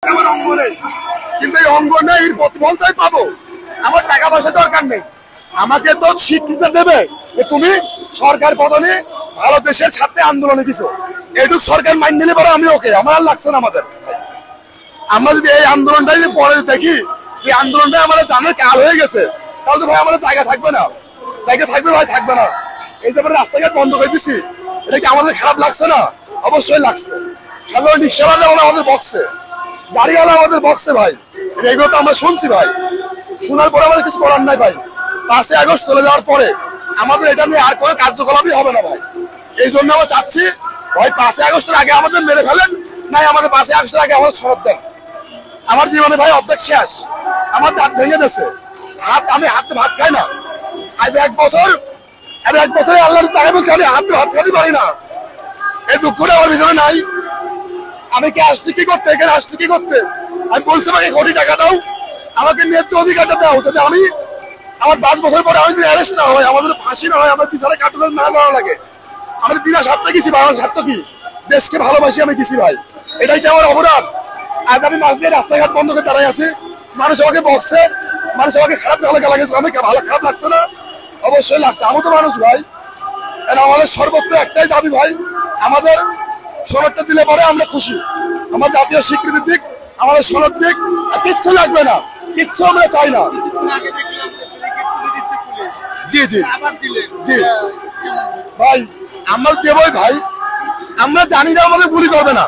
আছে আমার অঙ্গ নেই, কিন্তু এই অঙ্গ নেই এর প্রতিফলটাই পাবো। আমার টাকা পয়সা দরকার নেই, আমাকে তো স্বীকৃতি দেবে যে তুমি সরকার পতনে ভালো দেশের সাথে আন্দোলনে দিছো, এটুক সরকার মাইন নিলে পরে আমি ওকে, আমার আর লাগছে না। আমাদের আমরা যদি এই আন্দোলনটাই পরে দেখি এই আন্দোলনটা আমাদের জানার কাল হয়ে গেছে, তাহলে তো ভাই আমাদের জায়গা থাকবে না। জায়গা থাকবে ভাই, থাকবে না। এই যে আমরা রাস্তাঘাট বন্ধ করে দিচ্ছি, এটা কি আমাদের খারাপ লাগছে না? অবশ্যই লাগছে। সাধারণ রিক্সাওয়ালা আমাদের বক্সে, গাড়িওয়ালা আমাদের বক্সে ভাই, এগুলো তো আমরা শুনছি ভাই। শোনার পরে আমাদের কিছু করার নাই ভাই। 5ই আগস্ট চলে যাওয়ার পরে আমাদের এটা নিয়ে আর কোনো কার্যকলাপই হবে না ভাই। এই জন্য আমরা চাচ্ছি ভাই 5ই আগস্টের আগে আমাদের মেরে ফেলেন, নাই আমাদের 5ই আগস্টের আগে আমাদের সরব দেন। আমার জীবনে ভাই অর্ধেক শেষ, আমার দাঁত ভেঙে গেছে, আমি হাতে ভাত খাই না। আজ 1 বছর, আর 1 বছরে আল্লাহর টাকা বলছে আমি হাতে ভাত খাতে পারি না। এই দুঃখটা আমার ভিতরে নাই। আমি কি আসছি কি করতে, এখানে আসছি কি করতে? আমি বলছি আমাকে কোটি টাকা দাও, আমাকে নেতৃত্ব অধিকারটা দাও, যাতে আমি আমার 5 বছর পরে আমি যদি অ্যারেস্ট না হয়, আমাদের ফাঁসি না হয়, আমার বিচারে কাটুলে না দেওয়া লাগে। আমাদের বিনা স্বার্থে গেছি ভাই, আমার স্বার্থ কি? দেশকে ভালোবাসি আমি গেছি ভাই, এটাই কি আমার অপরাধ? আজ আমি মাঝ দিয়ে রাস্তাঘাট বন্ধ করে দাঁড়াই আছি, মানুষ আমাকে বকছে, মানুষ আমাকে খারাপ লাগে, আমি ভালো খারাপ লাগছে না? অবশ্যই লাগছে, আমি তো মানুষ ভাই। আমাদের সর্বোচ্চ একটাই দাবি ভাই, আমাদের সনদটা দিলে পরে আমরা খুশি। আমার জাতীয় স্বীকৃতি দিক, আমাদের সনদ দিক, কিচ্ছু লাগবে না, কিচ্ছু আমরা চাই না। জি জি জি ভাই, আমরা দেবই ভাই। আমরা জানি না আমাদের গুলি করবে না,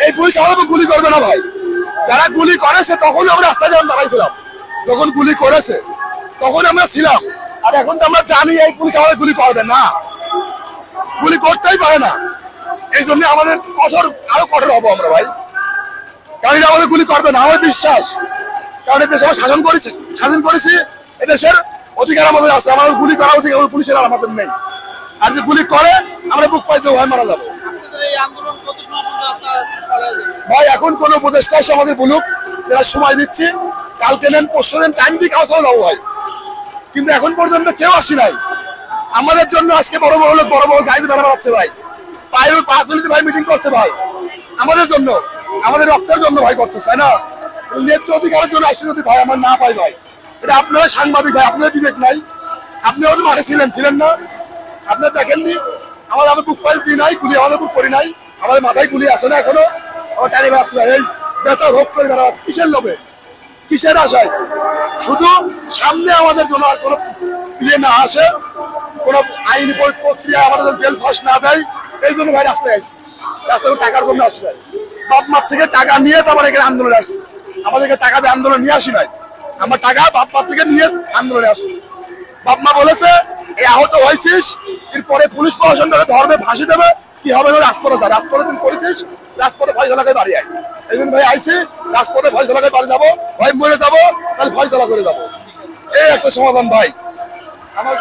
এই পুলিশ আমাদের গুলি করবে না ভাই। যারা গুলি করেছে তখন আমরা রাস্তায় যখন দাঁড়াইছিলাম, যখন গুলি করেছে তখন আমরা ছিলাম। আর এখন তো আমরা জানি এই পুলিশ আমাদের গুলি করবে না, গুলি করতেই পারে না। এই জন্য আমাদের আরো কঠোর হবো আমরা ভাই, কারণ আমাদের গুলি করবে না, আমার বিশ্বাস। কারণ এদেশে আমরা স্বাধীন করেছি, এদেশের অধিকার আমাদের আছে, আমাদের গুলি করা অধিকার পুলিশের আর আমাদের নেই। আর যে গুলি করে আমরা বুক পাইতে ভয় মারা যাবো ভাই। এখন কোন উপদেষ্টা এসে আমাদের বলুক, যারা সময় দিচ্ছি, কালকে নেন, পরশু নেন, টাইম দিয়ে কাউসাও যাবো ভাই। কিন্তু এখন পর্যন্ত কেউ আসি নাই আমাদের জন্য। আজকে বড় বড় লোক বড় বড় গাড়িতে বেড়া বেড়াচ্ছে ভাই, পায়ের পা তুলিতে ভাই মিটিং করছে ভাই, আমাদের জন্য, আমাদের রক্তের জন্য ভাই করতেছে, তাই না? নেতৃত্ব অধিকারের জন্য আসছে যদি ভাই আমার না পাই ভাই, এটা আপনারা সাংবাদিক ভাই, আপনার বিবেক নাই? আপনিও তো মাঠে ছিলেন না? আপনার দেখেননি আমাদের বুক পাই দিই নাই, গুলি আমাদের বুক করি নাই, আমাদের মাথায় গুলি আছে না এখনো? আমার টানি বেড়াচ্ছে ভাই, এই বেতা রোগ করে বেড়াচ্ছে, কিসের লোভে, কিসের আশায়? শুধু সামনে আমাদের জন্য আর কোনো ইয়ে না আসে, কোনো আইনি প্রক্রিয়া আমাদের জেল ফাঁস না দেয়, এই জন্য ভাই রাস্তায় আসছে। রাস্তায় টাকার জন্য আসছে ভাই, বাপ মার থেকে টাকা নিয়ে তারপর এখানে আন্দোলনে আসছে। আমাদেরকে টাকা দিয়ে আন্দোলন নিয়ে আসি নাই, আমার টাকা বাপ মার থেকে নিয়ে আন্দোলনে আসছে। বাপ মা বলেছে এই আহত হয়েছিস, এরপরে পুলিশ প্রশাসন ধরবে, ফাঁসি দেবে, কি হবে? রাজপথে যা, রাজপথে তুমি করেছিস, রাজপথে ফয়সালাকে বাড়ি আয়। এই জন্য ভাই আইসি, রাজপথে ফয়সালাকে বাড়ি যাবো ভাই, মরে যাবো তাহলে ফয়সালা করে যাবো, এই একটা সমাধান ভাই। আমার